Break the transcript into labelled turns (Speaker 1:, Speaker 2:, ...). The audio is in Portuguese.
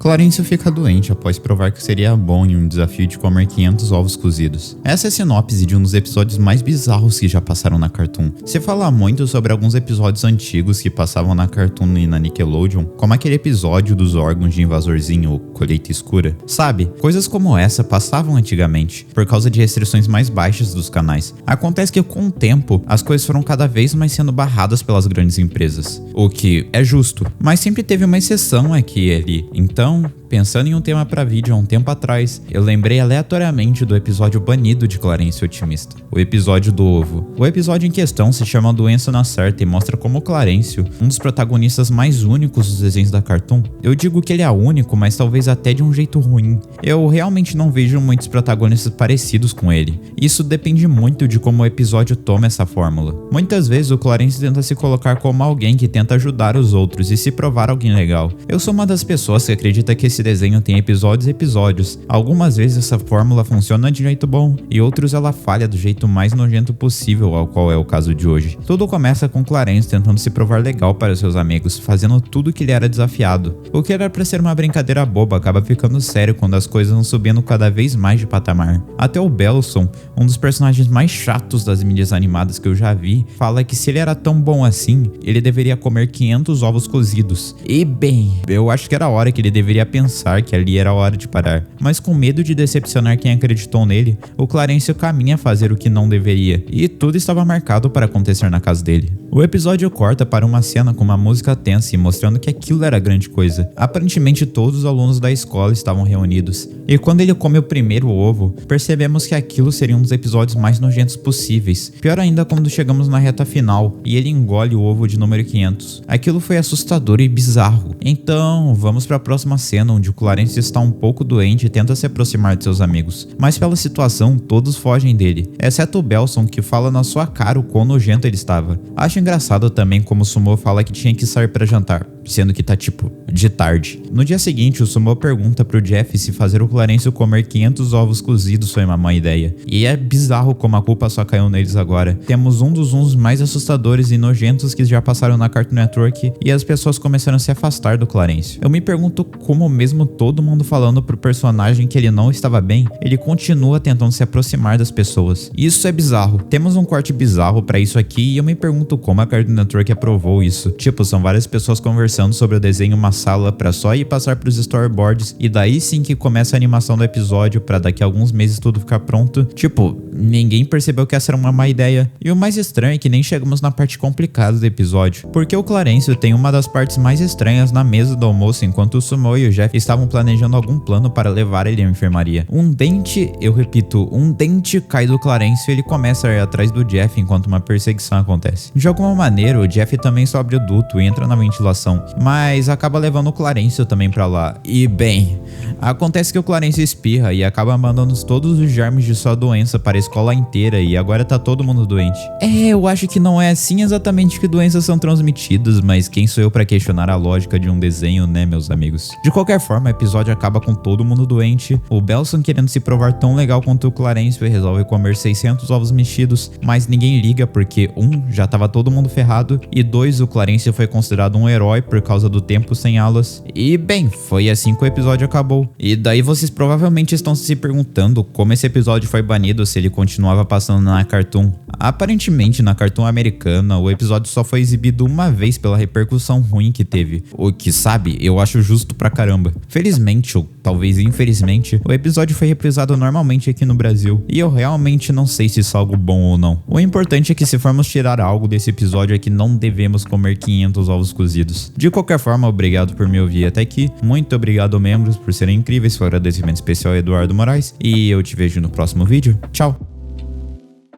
Speaker 1: Clarencio fica doente após provar que seria bom em um desafio de comer 500 ovos cozidos. Essa é a sinopse de um dos episódios mais bizarros que já passaram na Cartoon. Se fala muito sobre alguns episódios antigos que passavam na Cartoon e na Nickelodeon, como aquele episódio dos órgãos de invasorzinho ou colheita escura. Sabe, coisas como essa passavam antigamente, por causa de restrições mais baixas dos canais. Acontece que com o tempo, as coisas foram cada vez mais sendo barradas pelas grandes empresas. O que é justo, mas sempre teve uma exceção aqui e ali. Então, pensando em um tema pra vídeo há um tempo atrás, eu lembrei aleatoriamente do episódio banido de Clarencio Otimista, o episódio do ovo. O episódio em questão se chama Doença na Certa e mostra como Clarencio, um dos protagonistas mais únicos dos desenhos da Cartoon. Eu digo que ele é único, mas talvez até de um jeito ruim. Eu realmente não vejo muitos protagonistas parecidos com ele. Isso depende muito de como o episódio toma essa fórmula. Muitas vezes o Clarencio tenta se colocar como alguém que tenta ajudar os outros e se provar alguém legal. Eu sou uma das pessoas que acredita que esse desenho tem episódios e episódios. Algumas vezes essa fórmula funciona de jeito bom e outros ela falha do jeito mais nojento possível, ao qual é o caso de hoje. Tudo começa com Clarencio tentando se provar legal para seus amigos, fazendo tudo que ele era desafiado. O que era pra ser uma brincadeira boba acaba ficando sério quando as coisas vão subindo cada vez mais de patamar. Até o Belson, um dos personagens mais chatos das mídias animadas que eu já vi, fala que se ele era tão bom assim, ele deveria comer 500 ovos cozidos. E bem, eu acho que era a hora que ele deveria pensar que ali era a hora de parar. Mas com medo de decepcionar quem acreditou nele, o Clarencio caminha a fazer o que não deveria, e tudo estava marcado para acontecer na casa dele. O episódio corta para uma cena com uma música tensa e mostrando que aquilo era grande coisa. Aparentemente todos os alunos da escola estavam reunidos, e quando ele come o primeiro ovo, percebemos que aquilo seria um dos episódios mais nojentos possíveis. Pior ainda quando chegamos na reta final, e ele engole o ovo de número 500. Aquilo foi assustador e bizarro. Então, vamos para a próxima cena, onde o Clarencio está um pouco doente e tenta se aproximar de seus amigos. Mas pela situação, todos fogem dele, exceto o Belson, que fala na sua cara o quão nojento ele estava. Acho engraçado também como o Sumo fala que tinha que sair para jantar, sendo que tá tipo, de tarde. No dia seguinte, o Sumo pergunta pro Jeff se fazer o Clarencio comer 500 ovos cozidos foi uma má ideia. E é bizarro como a culpa só caiu neles agora. Temos um dos uns mais assustadores e nojentos que já passaram na Cartoon Network e as pessoas começaram a se afastar do Clarencio. Eu me pergunto como mesmo todo mundo falando pro personagem que ele não estava bem, ele continua tentando se aproximar das pessoas. Isso é bizarro. Temos um corte bizarro pra isso aqui e eu me pergunto como a Cartoon Network aprovou isso. Tipo, são várias pessoas conversando sobre o desenho em uma sala pra só ir passar pros storyboards e daí sim que começa a animação do episódio pra daqui a alguns meses tudo ficar pronto. Tipo, ninguém percebeu que essa era uma má ideia. E o mais estranho é que nem chegamos na parte complicada do episódio, porque o Clarencio tem uma das partes mais estranhas na mesa do almoço enquanto o Sumo e o Jeff estavam planejando algum plano para levar ele à enfermaria. Um dente cai do Clarencio e ele começa a ir atrás do Jeff enquanto uma perseguição acontece. De alguma maneira, o Jeff também sobe o duto e entra na ventilação, mas acaba levando o Clarencio também pra lá. E bem, acontece que o Clarencio espirra e acaba mandando todos os germes de sua doença para a escola inteira e agora tá todo mundo doente. Eu acho que não é assim exatamente que doenças são transmitidas, mas quem sou eu pra questionar a lógica de um desenho, né, meus amigos? De qualquer forma, o episódio acaba com todo mundo doente, o Belson querendo se provar tão legal quanto o Clarencio e resolve comer 600 ovos mexidos, mas ninguém liga porque já tava todo mundo ferrado, e 2, o Clarencio foi considerado um herói por causa do tempo sem alas. E bem, foi assim que o episódio acabou. E daí vocês provavelmente estão se perguntando como esse episódio foi banido se ele continuava passando na Cartoon. Aparentemente, na Cartoon americana, o episódio só foi exibido uma vez pela repercussão ruim que teve. O que, sabe, eu acho justo pra caramba. Felizmente, ou talvez infelizmente, o episódio foi reprisado normalmente aqui no Brasil. E eu realmente não sei se isso é algo bom ou não. O importante é que se formos tirar algo desse episódio é que não devemos comer 500 ovos cozidos. De qualquer forma, obrigado por me ouvir até aqui. Muito obrigado, membros, por serem incríveis. Foi um agradecimento especial a Eduardo Moraes. E eu te vejo no próximo vídeo. Tchau!